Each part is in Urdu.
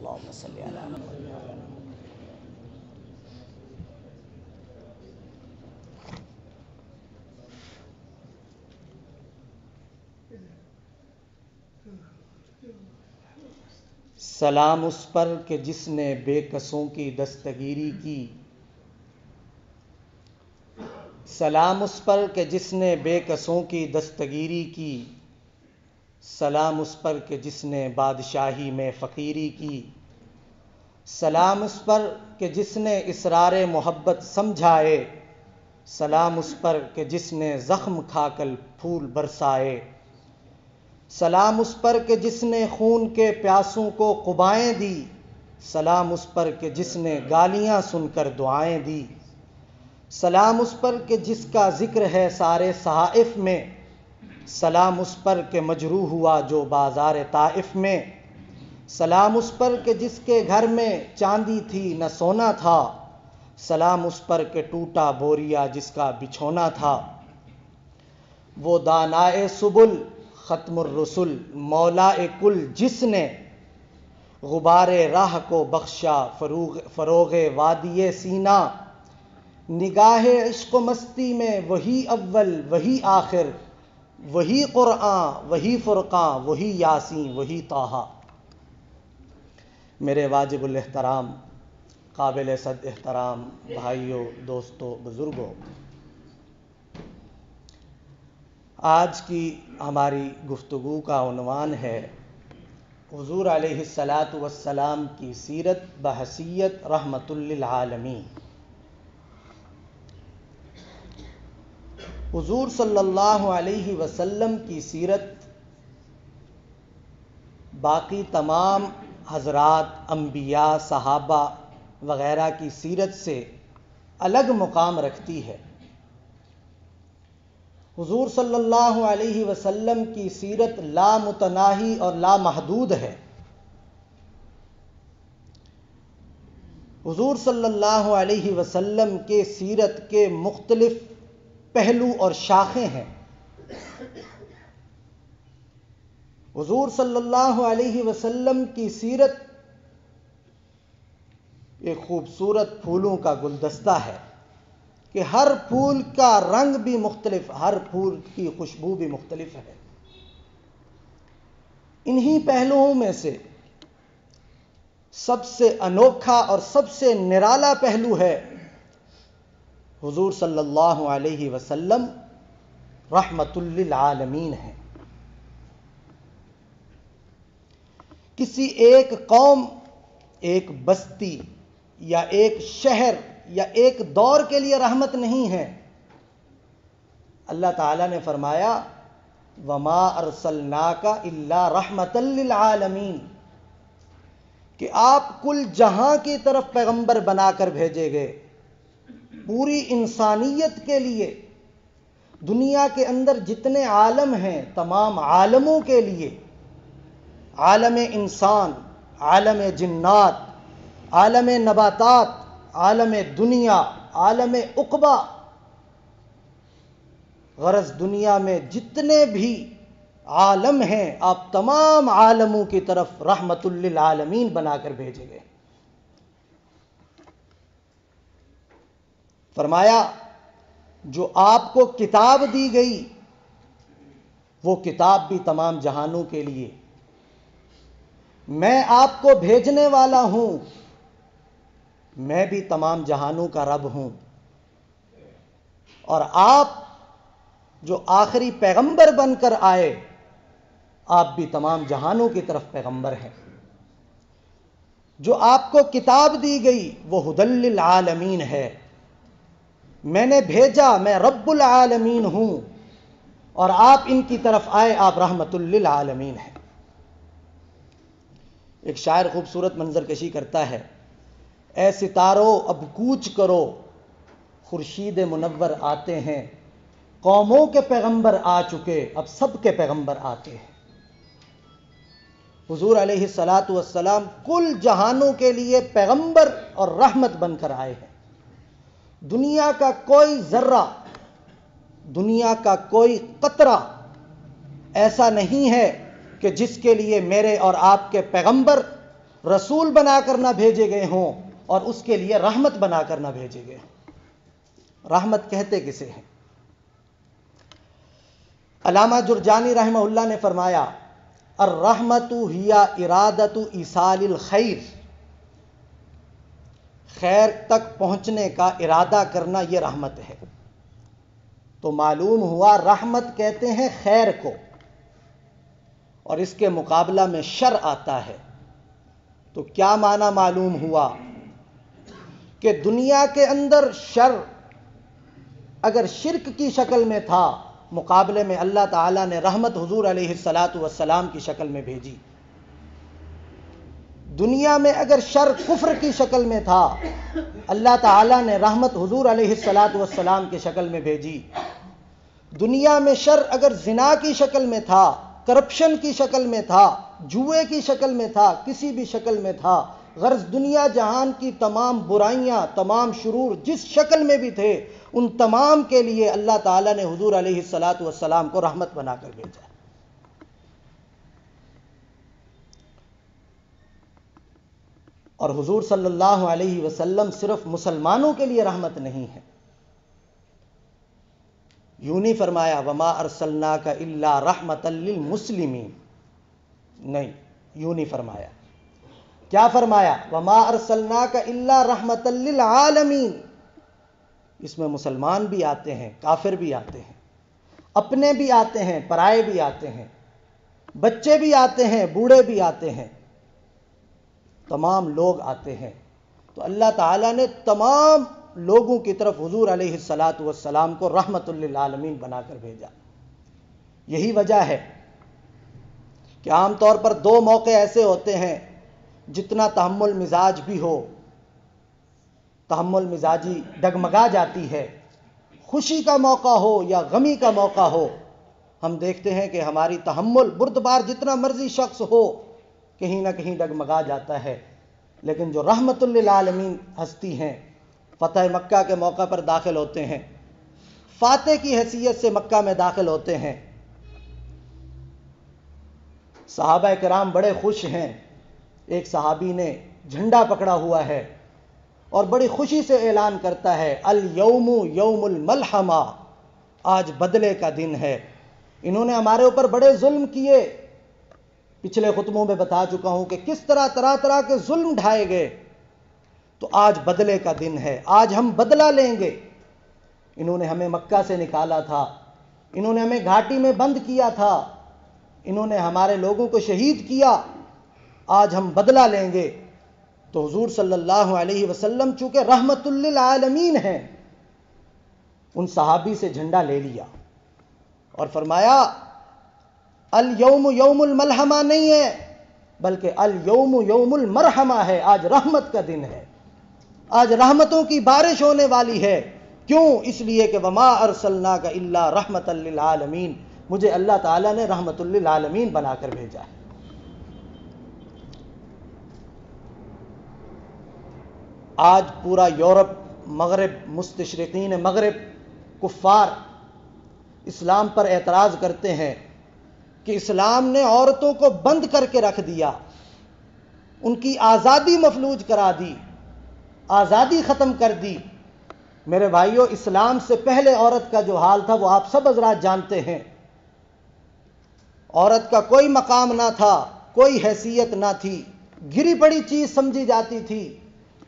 اللہم صلی علی محمد۔ سلام اس پر کہ جس نے بے کسوں کی دستگیری کی، سلام اس پر کہ جس نے بے کسوں کی دستگیری کی، سلام اس پر کہ جس نے بادشاہی میں فقیری کی، سلام اس پر کہ جس نے اسرار محبت سمجھائے، سلام اس پر کہ جس نے زخم کھا کر پھول برسائے، سلام اس پر کہ جس نے خون کے پیاسوں کو قبائیں دی، سلام اس پر کہ جس نے گالیاں سن کر دعائیں دی، سلام اس پر کہ جس کا ذکر ہے سارے صحائف میں، سلام اس پر کہ مجروح ہوا جو بازار طائف میں، سلام اس پر کہ جس کے گھر میں چاندی تھی نہ سونا تھا، سلام اس پر کہ ٹوٹا بوریا جس کا بچھونا تھا، وہ دانائے سبل ختم الرسل مولا کل جس نے غبار راہ کو بخشا فروغ وادی سینا، نگاہ عشق و مستی میں وہی اول وہی آخر، وہی قرآن وہی فرقان وہی یاسین وہی طٰہٰ۔ میرے واجب الاحترام قابل صد احترام بھائیوں، دوستوں، بزرگوں، آج کی ہماری گفتگو کا عنوان ہے حضور علیہ الصلاۃ والسلام کی سیرت بحیثیت رحمت للعالمین۔ حضور صلی اللہ علیہ وسلم کی سیرت باقی تمام حضرات انبیاء، صحابہ وغیرہ کی سیرت سے الگ مقام رکھتی ہے۔ حضور صلی اللہ علیہ وسلم کی سیرت لا متناہی اور لا محدود ہے۔ حضور صلی اللہ علیہ وسلم کے سیرت کے مختلف پہلو اور شاخیں ہیں۔ حضور صلی اللہ علیہ وسلم کی سیرت ایک خوبصورت پھولوں کا گلدستہ ہے کہ ہر پھول کا رنگ بھی مختلف، ہر پھول کی خوشبو بھی مختلف ہے۔ انہی پہلوؤں میں سے سب سے انوکھا اور سب سے نرالا پہلو ہے حضور صلی اللہ علیہ وسلم رحمت للعالمین ہے۔ کسی ایک قوم، ایک بستی یا ایک شہر یا ایک دور کے لیے رحمت نہیں ہے۔ اللہ تعالیٰ نے فرمایا وَمَا أَرْسَلْنَاكَ إِلَّا رَحْمَةً لِلْعَالَمِينَ کہ آپ کل جہاں کی طرف پیغمبر بنا کر بھیجے گئے، پوری انسانیت کے لیے۔ دنیا کے اندر جتنے عالم ہیں تمام عالموں کے لیے، عالم انسان، عالم جنات، عالم نباتات، عالم دنیا، عالم عقبہ، غرض دنیا میں جتنے بھی عالم ہیں آپ تمام عالموں کی طرف رحمت للعالمین بنا کر بھیجے گئے۔ فرمایا جو آپ کو کتاب دی گئی وہ کتاب بھی تمام جہانوں کے لیے، میں آپ کو بھیجنے والا ہوں، میں بھی تمام جہانوں کا رب ہوں، اور آپ جو آخری پیغمبر بن کر آئے آپ بھی تمام جہانوں کی طرف پیغمبر ہیں۔ جو آپ کو کتاب دی گئی وہ ھدی للعالمین ہے، میں نے بھیجا، میں رب العالمین ہوں، اور آپ ان کی طرف آئے آپ رحمت للعالمین ہیں۔ ایک شاعر خوبصورت منظر کشی کرتا ہے، اے ستاروں اب کوچ کرو، خورشید منور آتے ہیں، قوموں کے پیغمبر آ چکے اب سب کے پیغمبر آتے ہیں۔ حضور علیہ الصلاۃ والسلام کل جہانوں کے لیے پیغمبر اور رحمت بن کر آئے ہیں۔ دنیا کا کوئی ذرہ، دنیا کا کوئی قطرہ ایسا نہیں ہے کہ جس کے لیے میرے اور آپ کے پیغمبر رسول بنا کر نہ بھیجے گئے ہوں اور اس کے لیے رحمت بنا کر نہ بھیجے گئے ہوں۔ رحمت کہتے کسے ہیں؟ علامہ جرجانی رحمہ اللہ نے فرمایا الرحمت ہی ارادت ایصال الخیر، خیر تک پہنچنے کا ارادہ کرنا یہ رحمت ہے۔ تو معلوم ہوا رحمت کہتے ہیں خیر کو، اور اس کے مقابلہ میں شر آتا ہے۔ تو کیا معنی معلوم ہوا کہ دنیا کے اندر شر اگر شرک کی شکل میں تھا، مقابلے میں اللہ تعالیٰ نے رحمت حضور علیہ السلام کی شکل میں بھیجی۔ دنیا میں اگر شر کفر کی شکل میں تھا، اللہ تعالیٰ نے رحمت حضور علیہ السلام کی شکل میں بھیجی۔ دنیا میں شر اگر زنا کی شکل میں تھا، کرپشن کی شکل میں تھا، جوئے کی شکل میں تھا، کسی بھی شکل میں تھا، غرض دنیا جہان کی تمام برائیاں، تمام شرور جس شکل میں بھی تھے، ان تمام کے لیے اللہ تعالیٰ نے حضور علیہ السلام کو رحمت بنا کر بھیجا۔ اور حضور صلی اللہ علیہ وسلم صرف مسلمانوں کے لیے رحمت نہیں ہے۔ یوں نہیں فرمایا وما ارسلناک الا رحمتا للمسلمین، نہیں، یوں نہیں فرمایا۔ کیا فرمایا؟ وما ارسلناک الا رحمتا للعالمین۔ اس میں مسلمان بھی آتے ہیں، کافر بھی آتے ہیں، اپنے بھی آتے ہیں، پرائے بھی آتے ہیں، بچے بھی آتے ہیں، بوڑھے بھی آتے ہیں، تمام لوگ آتے ہیں۔ تو اللہ تعالیٰ نے تمام لوگوں کی طرف حضور علیہ السلام کو رحمت للعالمین بنا کر بھیجا۔ یہی وجہ ہے کہ عام طور پر دو موقع ایسے ہوتے ہیں، جتنا تحمل مزاج بھی ہو، تحمل مزاجی ڈگمگا جاتی ہے، خوشی کا موقع ہو یا غمی کا موقع ہو، ہم دیکھتے ہیں کہ ہماری تحمل بردبار جتنا مرضی شخص ہو کہیں نہ کہیں ڈگمگا جاتا ہے۔ لیکن جو رحمت للعالمین ہستی ہیں، فتح مکہ کے موقع پر داخل ہوتے ہیں، فاتح کی حیثیت سے مکہ میں داخل ہوتے ہیں، صحابہ کرام بڑے خوش ہیں۔ ایک صحابی نے جھنڈا پکڑا ہوا ہے اور بڑی خوشی سے اعلان کرتا ہے الیوم یوم الملحمہ، آج بدلے کا دن ہے۔ انہوں نے ہمارے اوپر بڑے ظلم کیے، پچھلے خطبوں میں بتا چکا ہوں کہ کس طرح طرح کے ظلم ڈھائے گئے، تو آج بدلے کا دن ہے، آج ہم بدلہ لیں گے۔ انہوں نے ہمیں مکہ سے نکالا تھا، انہوں نے ہمیں گھاٹی میں بند کیا تھا، انہوں نے ہمارے لوگوں کو شہید کیا، آج ہم بدلہ لیں گے۔ تو حضور صلی اللہ علیہ وسلم چونکہ رحمت للعالمین ہیں، ان صحابی سے جھنڈا لے لیا اور فرمایا الیوم یوم الملحمہ نہیں ہے، بلکہ الیوم یوم المرحمہ ہے، آج رحمت کا دن ہے، آج رحمتوں کی بارش ہونے والی ہے۔ کیوں؟ اس لیے کہ وما ارسلناک الا رحمتا للعالمین، مجھے اللہ تعالیٰ نے رحمت للعالمین بنا کر بھیجا ہے۔ آج پورا یورپ، مغرب، مستشرقین مغرب، کفار اسلام پر اعتراض کرتے ہیں کہ اسلام نے عورتوں کو بند کر کے رکھ دیا، ان کی آزادی مفلوج کرا دی، آزادی ختم کر دی۔ میرے بھائیو، اسلام سے پہلے عورت کا جو حال تھا وہ آپ سب حضرات جانتے ہیں۔ عورت کا کوئی مقام نہ تھا، کوئی حیثیت نہ تھی، گری پڑی چیز سمجھی جاتی تھی،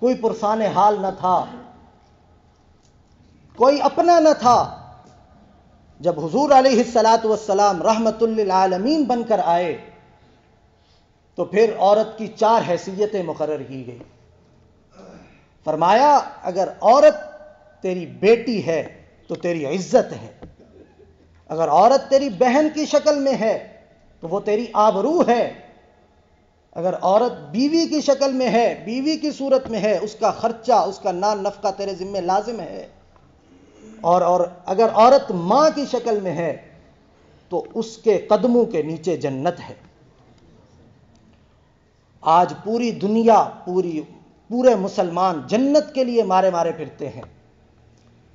کوئی پرسان حال نہ تھا، کوئی اپنا نہ تھا۔ جب حضور علیہ السلام رحمت للعالمین بن کر آئے تو پھر عورت کی 4 حیثیتیں مقرر کی گئی۔ فرمایا اگر عورت تیری بیٹی ہے تو تیری عزت ہے، اگر عورت تیری بہن کی شکل میں ہے تو وہ تیری آبرو ہے، اگر عورت بیوی کی شکل میں ہے، بیوی کی صورت میں ہے، اس کا خرچہ، اس کا نان نفقہ تیرے ذمہ لازم ہے، اور اگر عورت ماں کی شکل میں ہے تو اس کے قدموں کے نیچے جنت ہے۔ آج پوری دنیا، پورے مسلمان جنت کے لیے مارے پھرتے ہیں،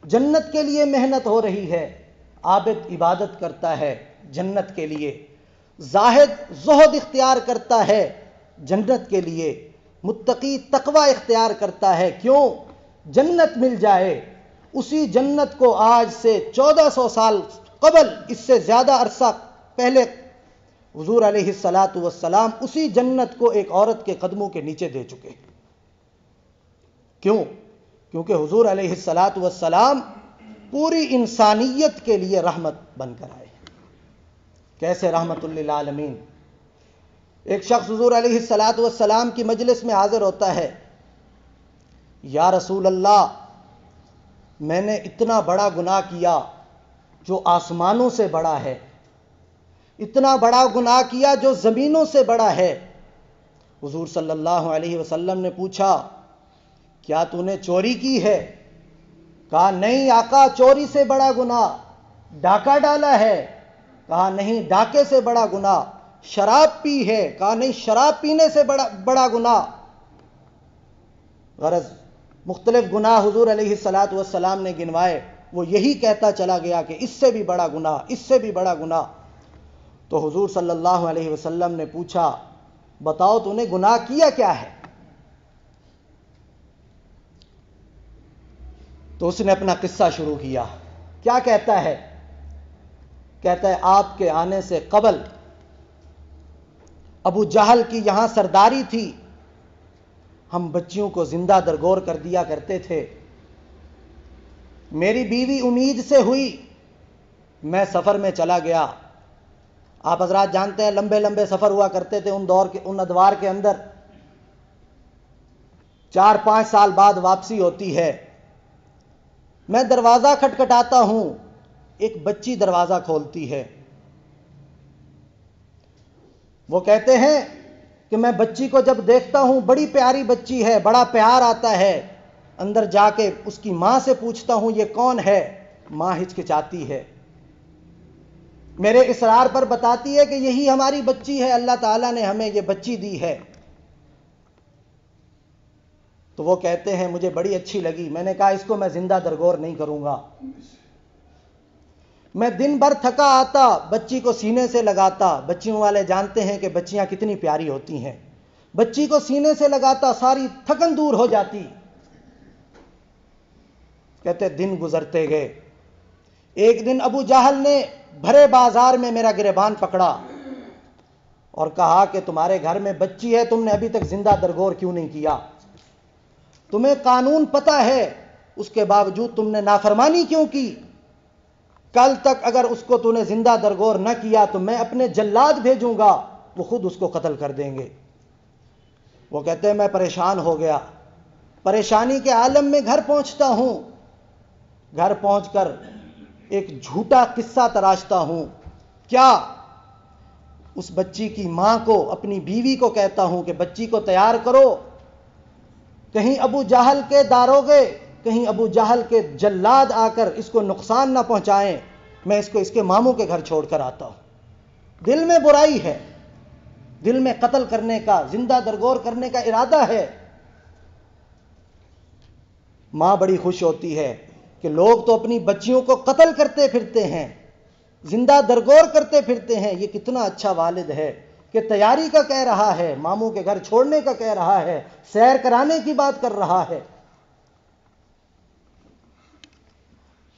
جنت کے لیے محنت ہو رہی ہے، عابد عبادت کرتا ہے جنت کے لیے، زاہد زہد اختیار کرتا ہے جنت کے لیے متقی تقوی اختیار کرتا ہے، کیوں؟ جنت مل جائے۔ اسی جنت کو آج سے 1400 سال قبل، اس سے زیادہ عرصہ پہلے، حضور علیہ الصلاۃ والسلام اسی جنت کو ایک عورت کے قدموں کے نیچے دے چکے۔ کیوں؟ کیونکہ حضور علیہ الصلاۃ والسلام پوری انسانیت کے لیے رحمت بن کر آئے۔ کیسے رحمت للعالمین؟ ایک شخص حضور علیہ الصلاۃ والسلام کی مجلس میں حاضر ہوتا ہے، یا رسول اللہ، میں نے اتنا بڑا گناہ کیا جو آسمانوں سے بڑا ہے، اتنا بڑا گناہ کیا جو زمینوں سے بڑا ہے۔ حضور صلی اللہ علیہ وسلم نے پوچھا، کیا تو نے چوری کی ہے؟ کہا نہیں آقا، چوری سے بڑا گناہ ڈاکہ ڈالا ہے۔ کہا نہیں، ڈاکے سے بڑا گناہ شراب پی ہے۔ کہا نہیں، شراب پینے سے بڑا گناہ۔ غرض مختلف گناہ حضور علیہ الصلاۃ والسلام نے گنوائے، وہ یہی کہتا چلا گیا کہ اس سے بھی بڑا گناہ، اس سے بھی بڑا گناہ۔ تو حضور صلی اللہ علیہ وسلم نے پوچھا، بتاؤ تو نے گناہ کیا کیا ہے؟ تو اس نے اپنا قصہ شروع کیا۔ کیا کہتا ہے؟ کہتا ہے آپ کے آنے سے قبل ابو جہل کی یہاں سرداری تھی، ہم بچیوں کو زندہ درگور کر دیا کرتے تھے۔ میری بیوی امید سے ہوئی، میں سفر میں چلا گیا۔ آپ حضرات جانتے ہیں لمبے لمبے سفر ہوا کرتے تھے ان ادوار کے اندر، 4-5 سال بعد واپسی ہوتی ہے۔ میں دروازہ کھٹکھٹاتا ہوں، ایک بچی دروازہ کھولتی ہے۔ وہ کہتے ہیں کہ میں بچی کو جب دیکھتا ہوں، بڑی پیاری بچی ہے، بڑا پیار آتا ہے۔ اندر جا کے اس کی ماں سے پوچھتا ہوں یہ کون ہے؟ ماں ہچکچاتی ہے، میرے اصرار پر بتاتی ہے کہ یہی ہماری بچی ہے، اللہ تعالیٰ نے ہمیں یہ بچی دی ہے۔ تو وہ کہتے ہیں مجھے بڑی اچھی لگی۔ میں نے کہا اس کو میں زندہ درگور نہیں کروں گا۔ میں دن بھر تھکا آتا، بچی کو سینے سے لگاتا، بچیوں والے جانتے ہیں کہ بچیاں کتنی پیاری ہوتی ہیں، بچی کو سینے سے لگاتا، ساری تھکن دور ہو جاتی۔ کہتے دن گزرتے گئے۔ ایک دن ابو جہل نے بھرے بازار میں میرا گریبان پکڑا اور کہا کہ تمہارے گھر میں بچی ہے، تم نے ابھی تک زندہ درگور کیوں نہیں کیا؟ تمہیں قانون پتہ ہے، اس کے باوجود تم نے نافرمانی کیوں کی؟ کل تک اگر اس کو تو نے زندہ درگور نہ کیا تو میں اپنے جلاد بھیجوں گا، وہ خود اس کو قتل کر دیں گے۔ وہ کہتے ہیں میں پریشان ہو گیا، پریشانی کے عالم میں گھر پہنچتا ہوں، گھر پہنچ کر ایک جھوٹا قصہ تراشتا ہوں۔ کیا؟ اس بچی کی ماں کو، اپنی بیوی کو کہتا ہوں کہ بچی کو تیار کرو، کہیں ابو جہل کے داروغے، کہیں ابو جہل کے جلاد آ کر اس کو نقصان نہ پہنچائیں، میں اس کو اس کے ماموں کے گھر چھوڑ کر آتا ہوں۔ دل میں برائی ہے، دل میں قتل کرنے کا، زندہ درگور کرنے کا ارادہ ہے۔ ماں بڑی خوش ہوتی ہے کہ لوگ تو اپنی بچیوں کو قتل کرتے پھرتے ہیں، زندہ درگور کرتے پھرتے ہیں، یہ کتنا اچھا والد ہے کہ تیاری کا کہہ رہا ہے، ماموں کے گھر چھوڑنے کا کہہ رہا ہے، سیر کرانے کی بات کر رہا ہے۔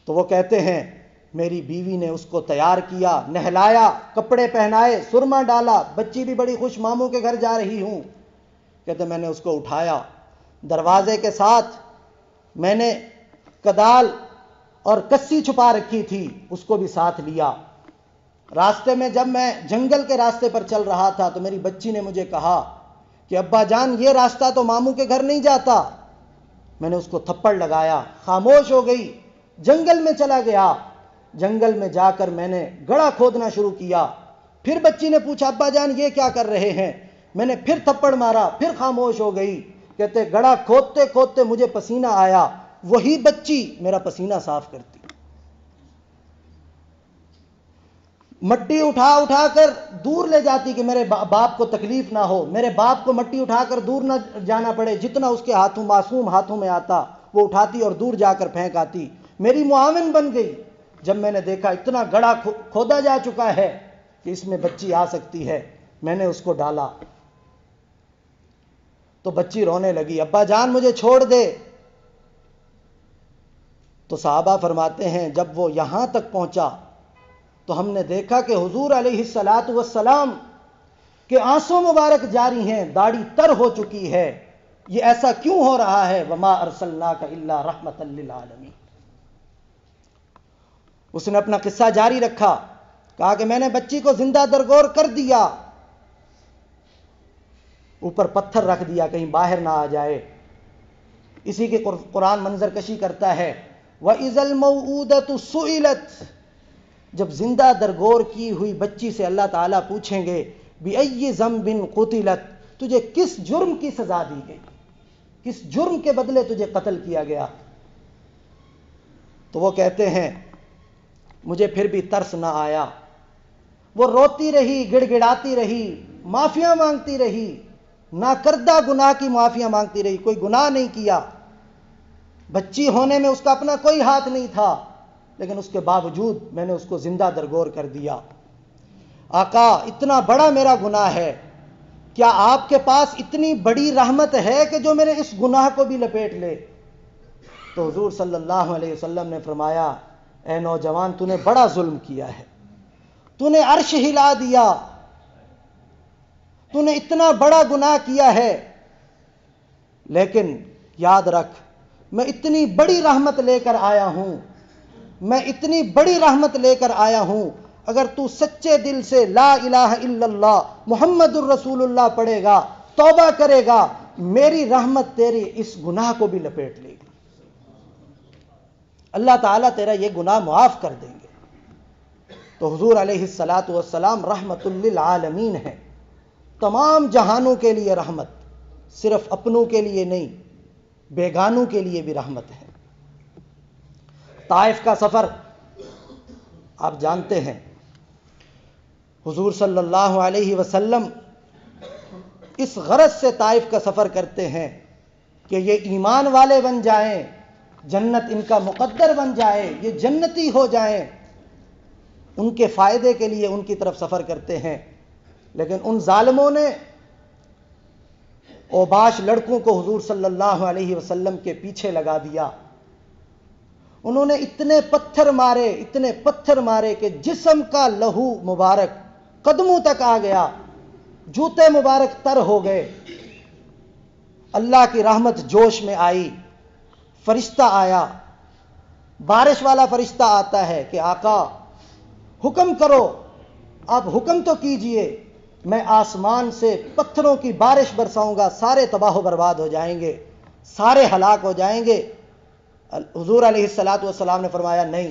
تو وہ کہتے ہیں میری بیوی نے اس کو تیار کیا، نہلایا، کپڑے پہنائے، سرما ڈالا، بچی بھی بڑی خوش، ماموں کے گھر جا رہی ہوں۔ کہتے میں نے اس کو اٹھایا، دروازے کے ساتھ میں نے کدال اور کسی چھپا رکھی تھی، اس کو بھی ساتھ لیا۔ راستے میں جب میں جنگل کے راستے پر چل رہا تھا تو میری بچی نے مجھے کہا کہ ابا جان یہ راستہ تو ماموں کے گھر نہیں جاتا۔ میں نے اس کو تھپڑ لگایا، خاموش ہو گئی، جنگل میں چلا گیا۔ جنگل میں جا کر میں نے گڑھا کھودنا شروع کیا۔ پھر بچی نے پوچھا ابا جان یہ کیا کر رہے ہیں؟ میں نے پھر تھپڑ مارا، پھر خاموش ہو گئی۔ کہتے گڑھا کھودتے کھودتے مجھے پسینہ آیا، وہی بچی میرا پسینہ صاف کرتی، مٹی اٹھا اٹھا کر دور لے جاتی کہ میرے باپ کو تکلیف نہ ہو، میرے باپ کو مٹی اٹھا کر دور نہ جانا پڑے، جتنا اس کے ہاتھوں معصوم ہاتھوں میں آتا وہ اٹھاتی اور دور جا کر پھینک آتی، میری معاون بن گئی۔ جب میں نے دیکھا اتنا گڑھا کھودا جا چکا ہے کہ اس میں بچی آ سکتی ہے، میں نے اس کو ڈالا۔ تو بچی رونے لگی، ابا جان مجھے چھوڑ دے۔ تو صحابہ فرماتے ہیں جب وہ یہاں تک پہنچا تو ہم نے دیکھا کہ حضور علیہ الصلاۃ والسلام کے آنسو مبارک جاری ہیں، داڑھی تر ہو چکی ہے۔ یہ ایسا کیوں ہو رہا ہے؟ وما ارسلناک الا رحمۃ للعالمین۔ اس نے اپنا قصہ جاری رکھا، کہا کہ میں نے بچی کو زندہ درگور کر دیا، اوپر پتھر رکھ دیا کہیں باہر نہ آ جائے۔ اسی کی قرآن منظر کشی کرتا ہے، وَإِذَا الْمَوْءُودَةُ سُئِلَتْ، جب زندہ درگور کی ہوئی بچی سے اللہ تعالیٰ پوچھیں گے بِأَيِّ ذَنبٍ قُتِلَتْ، تجھے کس جرم کی سزا دی گئی، کس جرم کے بدلے تجھے قتل کیا گیا؟ تو وہ کہتے ہیں مجھے پھر بھی ترس نہ آیا۔ وہ روتی رہی، گڑ گڑاتی رہی، معافیاں مانگتی رہی، ناکردہ گناہ کی معافیاں مانگتی رہی، کوئی گناہ نہیں کیا، بچی ہونے میں اس کا اپنا کوئی ہاتھ نہیں تھا، لیکن اس کے باوجود میں نے اس کو زندہ درگور کر دیا۔ آقا اتنا بڑا میرا گناہ ہے، کیا آپ کے پاس اتنی بڑی رحمت ہے کہ جو میرے اس گناہ کو بھی لپیٹ لے؟ تو حضور صلی اللہ علیہ وسلم نے فرمایا، اے نوجوان تو نے بڑا ظلم کیا ہے، تو نے عرش ہلا دیا، تو نے اتنا بڑا گناہ کیا ہے، لیکن یاد رکھ میں اتنی بڑی رحمت لے کر آیا ہوں، میں اتنی بڑی رحمت لے کر آیا ہوں، اگر تو سچے دل سے لا الہ الا اللہ محمد الرسول اللہ پڑھے گا، توبہ کرے گا، میری رحمت تیری اس گناہ کو بھی لپیٹ لے گی، اللہ تعالیٰ تیرا یہ گناہ معاف کر دیں گے۔ تو حضور علیہ الصلاۃ والسلام رحمت للعالمین ہے، تمام جہانوں کے لیے رحمت، صرف اپنوں کے لیے نہیں، بیگانوں کے لیے بھی رحمت ہے۔ طائف کا سفر آپ جانتے ہیں، حضور صلی اللہ علیہ وسلم اس غرض سے طائف کا سفر کرتے ہیں کہ یہ ایمان والے بن جائیں، جنت ان کا مقدر بن جائے، یہ جنتی ہو جائیں، ان کے فائدے کے لیے ان کی طرف سفر کرتے ہیں۔ لیکن ان ظالموں نے اوباش لڑکوں کو حضور صلی اللہ علیہ وسلم کے پیچھے لگا دیا، انہوں نے اتنے پتھر مارے کہ جسم کا لہو مبارک قدموں تک آ گیا، جوتے مبارک تر ہو گئے۔ اللہ کی رحمت جوش میں آئی، فرشتہ آیا، بارش والا فرشتہ آتا ہے کہ آقا حکم کرو، آپ حکم تو کیجئے، میں آسمان سے پتھروں کی بارش برساؤں گا، سارے تباہ و برباد ہو جائیں گے، سارے ہلاک ہو جائیں گے۔ حضور علیہ الصلاۃ والسلام نے فرمایا نہیں۔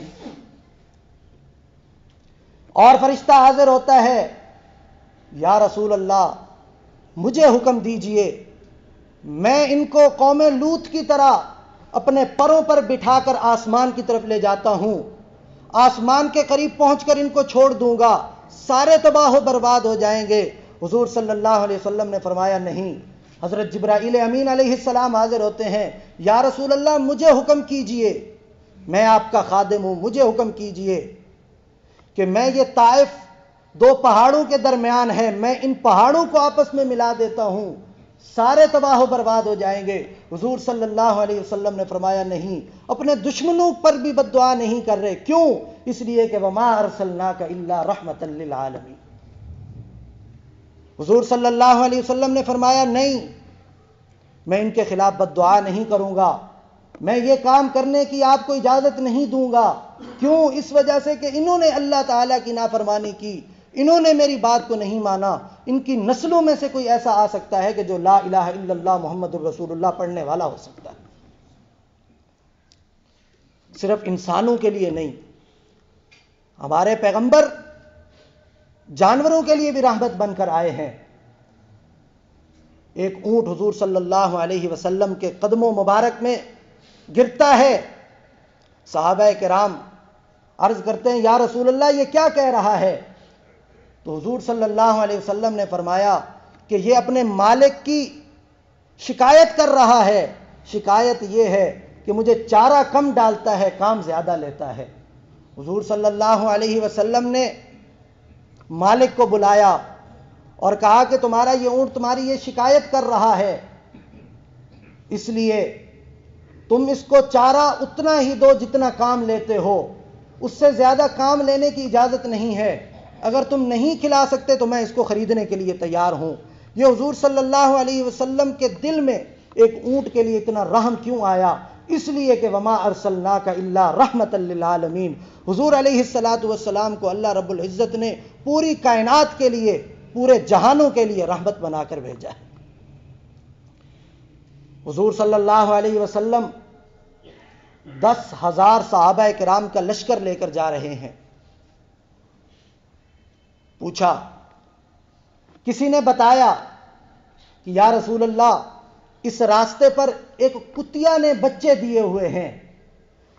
اور فرشتہ حاضر ہوتا ہے، یا رسول اللہ مجھے حکم دیجئے، میں ان کو قوم لوط کی طرح اپنے پروں پر بٹھا کر آسمان کی طرف لے جاتا ہوں، آسمان کے قریب پہنچ کر ان کو چھوڑ دوں گا، سارے تباہ و برباد ہو جائیں گے۔ حضور صلی اللہ علیہ وسلم نے فرمایا نہیں۔ حضرت جبرائیل امین علیہ السلام حاضر ہوتے ہیں، یا رسول اللہ مجھے حکم کیجئے، میں آپ کا خادم ہوں، مجھے حکم کیجئے کہ میں یہ طائف دو پہاڑوں کے درمیان ہے، میں ان پہاڑوں کو آپس میں ملا دیتا ہوں، سارے تباہ و برباد ہو جائیں گے۔ حضور صلی اللہ علیہ وسلم نے فرمایا نہیں، اپنے دشمنوں پر بھی بد دعا نہیں کر رہے، کیوں؟ اس لیے کہ وما ارسلناک الا رحمۃ للعالمین۔ حضور صلی اللہ علیہ وسلم نے فرمایا نہیں، میں ان کے خلاف بد دعا نہیں کروں گا، میں یہ کام کرنے کی آپ کو اجازت نہیں دوں گا، کیوں؟ اس وجہ سے کہ انہوں نے اللہ تعالیٰ کی نافرمانی کی، انہوں نے میری بات کو نہیں مانا، ان کی نسلوں میں سے کوئی ایسا آ سکتا ہے کہ جو لا الہ الا اللہ محمد الرسول اللہ پڑھنے والا ہو سکتا ہے۔ صرف انسانوں کے لیے نہیں، ہمارے پیغمبر جانوروں کے لیے بھی رحمت بن کر آئے ہیں۔ ایک اونٹ حضور صلی اللہ علیہ وسلم کے قدموں مبارک میں گرتا ہے، صحابہ کرام عرض کرتے ہیں یا رسول اللہ یہ کیا کہہ رہا ہے؟ تو حضور صلی اللہ علیہ وسلم نے فرمایا کہ یہ اپنے مالک کی شکایت کر رہا ہے، شکایت یہ ہے کہ مجھے چارہ کم ڈالتا ہے، کام زیادہ لیتا ہے۔ حضور صلی اللہ علیہ وسلم نے مالک کو بلایا اور کہا کہ تمہارا یہ اونٹ تمہاری یہ شکایت کر رہا ہے اس لیے تم اس کو چارہ اتنا ہی دو جتنا کام لیتے ہو، اس سے زیادہ کام لینے کی اجازت نہیں ہے۔ اگر تم نہیں کھلا سکتے تو میں اس کو خریدنے کے لیے تیار ہوں۔ یہ حضور صلی اللہ علیہ وسلم کے دل میں ایک اونٹ کے لیے اتنا رحم کیوں آیا؟ اس لیے کہ وما ارسلناک الا رحمۃ للعالمین، حضور علیہ السلام کو اللہ رب العزت نے پوری کائنات کے لیے، پورے جہانوں کے لیے رحمت بنا کر بھیجا ہے۔ حضور صلی اللہ علیہ وسلم 10,000 صحابہ کرام کا لشکر لے کر جا رہے ہیں۔ پوچھا، کسی نے بتایا کہ یا رسول اللہ، اس راستے پر ایک کتیا نے بچے دیے ہوئے ہیں،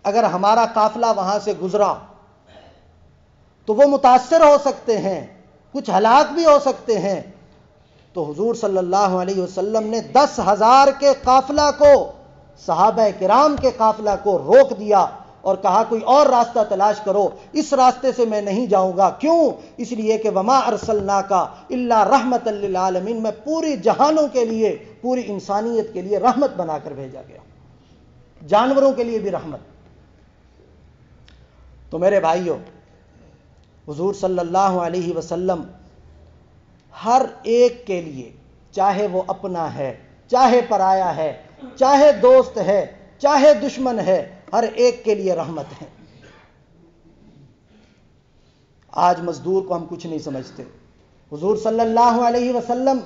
اگر ہمارا قافلہ وہاں سے گزرا تو وہ متاثر ہو سکتے ہیں، کچھ ہلاک بھی ہو سکتے ہیں۔ تو حضور صلی اللہ علیہ وسلم نے 10,000 کے قافلہ کو، صحابہ کرام کے قافلہ کو روک دیا اور کہا کوئی اور راستہ تلاش کرو، اس راستے سے میں نہیں جاؤں گا۔ کیوں؟ اس لیے کہ وما ارسلناک الا رحمۃ للعالمین، میں پوری جہانوں کے لیے، پوری انسانیت کے لیے رحمت بنا کر بھیجا گیا، جانوروں کے لیے بھی رحمت۔ تو میرے بھائیوں، حضور صلی اللہ علیہ وسلم ہر ایک کے لیے، چاہے وہ اپنا ہے، چاہے پرایا ہے، چاہے دوست ہے، چاہے دشمن ہے، ہر ایک کے لیے رحمت ہے۔ آج مزدور کو ہم کچھ نہیں سمجھتے۔ حضور صلی اللہ علیہ وسلم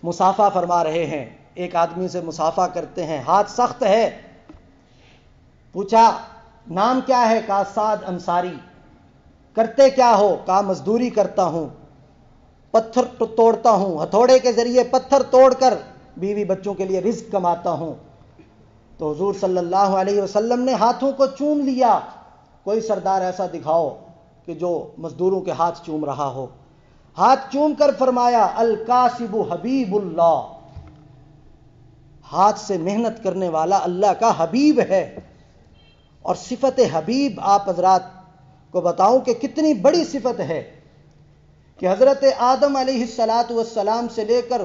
مصافحہ فرما رہے ہیں، ایک آدمی سے مصافحہ کرتے ہیں، ہاتھ سخت ہے۔ پوچھا نام کیا ہے؟ کہا سعد انصاری۔ کرتے کیا ہو؟ کہا مزدوری کرتا ہوں، پتھر توڑتا ہوں، ہتھوڑے کے ذریعے پتھر توڑ کر بیوی بچوں کے لیے رزق کماتا ہوں۔ تو حضور صلی اللہ علیہ وسلم نے ہاتھوں کو چوم لیا۔ کوئی سردار ایسا دکھاؤ کہ جو مزدوروں کے ہاتھ چوم رہا ہو۔ ہاتھ چوم کر فرمایا الکاسب حبیب اللہ، ہاتھ سے محنت کرنے والا اللہ کا حبیب ہے۔ اور صفت حبیب آپ حضرات کو بتاؤں کہ کتنی بڑی صفت ہے کہ حضرت آدم علیہ السلام سے لے کر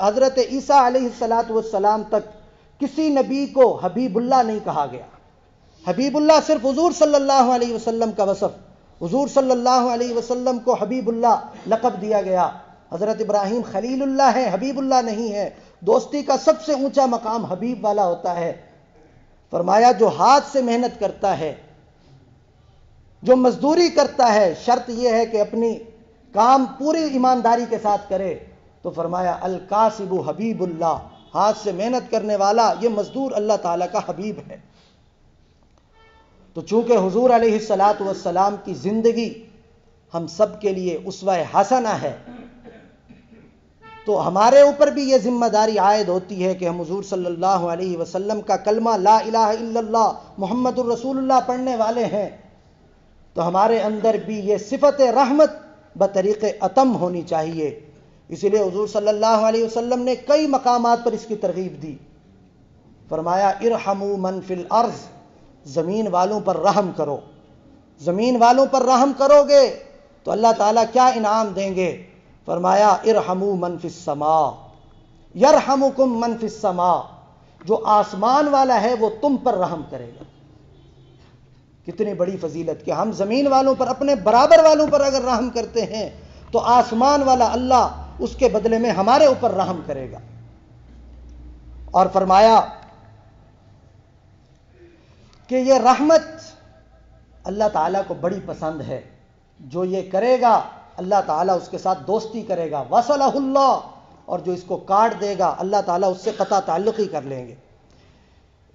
حضرت عیسیٰ علیہ السلام تک کسی نبی کو حبیب اللہ نہیں کہا گیا۔ حبیب اللہ صرف حضور صلی اللہ علیہ وسلم کا وصف، حضور صلی اللہ علیہ وسلم کو حبیب اللہ لقب دیا گیا۔ حضرت ابراہیم خلیل اللہ ہے، حبیب اللہ نہیں ہے۔ دوستی کا سب سے اونچا مقام حبیب والا ہوتا ہے۔ فرمایا جو ہاتھ سے محنت کرتا ہے، جو مزدوری کرتا ہے، شرط یہ ہے کہ اپنی کام پوری ایمانداری کے ساتھ کرے، تو فرمایا الکاسب حبیب اللہ، ہاتھ سے محنت کرنے والا یہ مزدور اللہ تعالیٰ کا حبیب ہے۔ تو چونکہ حضور علیہ السلام کی زندگی ہم سب کے لیے اسوہ حسنہ ہے، تو ہمارے اوپر بھی یہ ذمہ داری عائد ہوتی ہے کہ ہم حضور صلی اللہ علیہ وسلم کا کلمہ لا الہ الا اللہ محمد الرسول اللہ پڑھنے والے ہیں، تو ہمارے اندر بھی یہ صفت رحمت بطریق اتم ہونی چاہیے۔ اسی لیے حضور صلی اللہ علیہ وسلم نے کئی مقامات پر اس کی ترغیب دی۔ فرمایا ارحموا من فی الارض، زمین والوں پر رحم کرو۔ زمین والوں پر رحم کرو گے تو اللہ تعالیٰ کیا انعام دیں گے؟ فرمایا ارحموا من فی السماء یرحمکم من فی السماء، جو آسمان والا ہے وہ تم پر رحم کرے گا۔ کتنی بڑی فضیلت کہ ہم زمین والوں پر، اپنے برابر والوں پر اگر رحم کرتے ہیں تو آسمان والا اللہ اس کے بدلے میں ہمارے اوپر رحم کرے گا۔ اور فرمایا کہ یہ رحمت اللہ تعالیٰ کو بڑی پسند ہے، جو یہ کرے گا اللہ تعالیٰ اس کے ساتھ دوستی کرے گا، وصلہ اللہ، اور جو اس کو کاٹ دے گا اللہ تعالیٰ اس سے قطع تعلق ہی کر لیں گے۔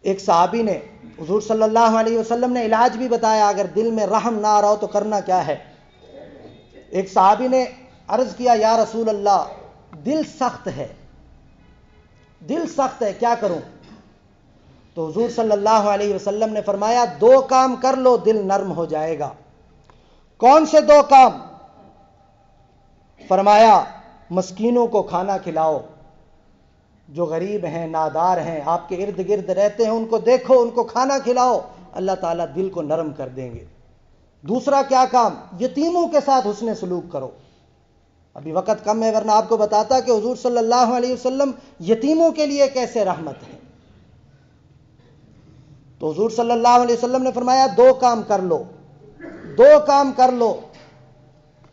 ایک صحابی نے حضور صلی اللہ علیہ وسلم نے علاج بھی بتایا، اگر دل میں رحم نہ آ رہا ہو تو کرنا کیا ہے۔ ایک صحابی نے عرض کیا یا رسول اللہ دل سخت ہے، دل سخت ہے، کیا کروں؟ تو حضور صلی اللہ علیہ وسلم نے فرمایا 2 کام کر لو، دل نرم ہو جائے گا۔ کون سے 2 کام؟ فرمایا مسکینوں کو کھانا کھلاؤ، جو غریب ہیں، نادار ہیں، آپ کے ارد گرد رہتے ہیں، ان کو دیکھو، ان کو کھانا کھلاؤ، اللہ تعالیٰ دل کو نرم کر دیں گے۔ دوسرا کیا کام؟ یتیموں کے ساتھ حسن سلوک کرو۔ ابھی وقت کم ہے ورنہ آپ کو بتاتا کہ حضور صلی اللہ علیہ وسلم یتیموں کے لیے کیسے رحمت ہے. تو حضور صلی اللہ علیہ وسلم نے فرمایا 2 کام کر لو، 2 کام کر لو.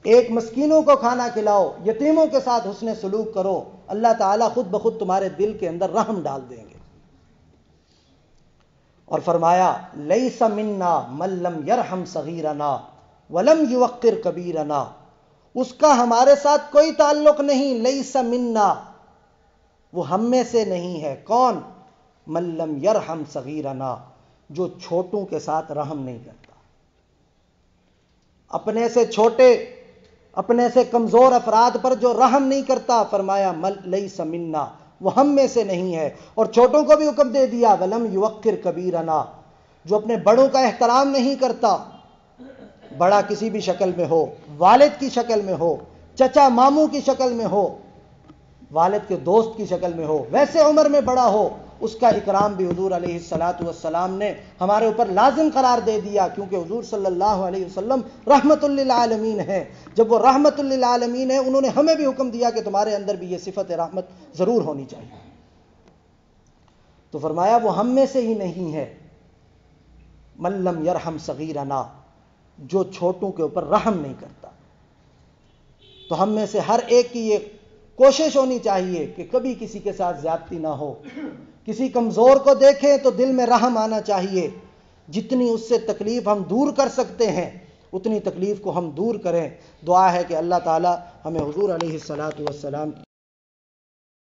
ایک مسکینوں کو کھانا کھلاؤ، یتیموں کے ساتھ حسن سلوک کرو، اللہ تعالیٰ خود بخود تمہارے دل کے اندر رحم ڈال دیں گے. اور فرمایا لیس منا من لم یرحم صغیرنا ولم یوقر کبیرنا، اس کا ہمارے ساتھ کوئی تعلق نہیں. لیس منا، وہ ہم میں سے نہیں ہے. کون؟ من لم یرحم صغیرنا، جو چھوٹوں کے ساتھ رحم نہیں کرتا. اپنے سے چھوٹے، اپنے سے کمزور افراد پر جو رحم نہیں کرتا، فرمایا لیس منا، وہ ہم میں سے نہیں ہے. اور چھوٹوں کو بھی حکم دے دیا ولم یوقر کبیرنا، جو اپنے بڑوں کا احترام نہیں کرتا. بڑا کسی بھی شکل میں ہو، والد کی شکل میں ہو، چچا ماموں کی شکل میں ہو، والد کے دوست کی شکل میں ہو، ویسے عمر میں بڑا ہو، اس کا اکرام بھی حضور علیہ السلام نے ہمارے اوپر لازم قرار دے دیا. کیونکہ حضور صلی اللہ علیہ وسلم رحمت للعالمین ہیں. جب وہ رحمت للعالمین ہیں، انہوں نے ہمیں بھی حکم دیا کہ تمہارے اندر بھی یہ صفت رحمت ضرور ہونی چاہیے. تو فرمایا وہ ہم میں سے ہی نہیں ہے. من لم یرحم صغیرنا، جو چھوٹوں کے اوپر رحم نہیں کرتا. تو ہم میں سے ہر ایک کی یہ کوشش ہونی چاہیے کہ کبھی کسی کے ساتھ زیادتی نہ ہو. کسی کمزور کو دیکھیں تو دل میں رحم آنا چاہیے. جتنی اس سے تکلیف ہم دور کر سکتے ہیں اتنی تکلیف کو ہم دور کریں. دعا ہے کہ اللہ تعالی ہمیں حضور علیہ الصلوۃ والسلام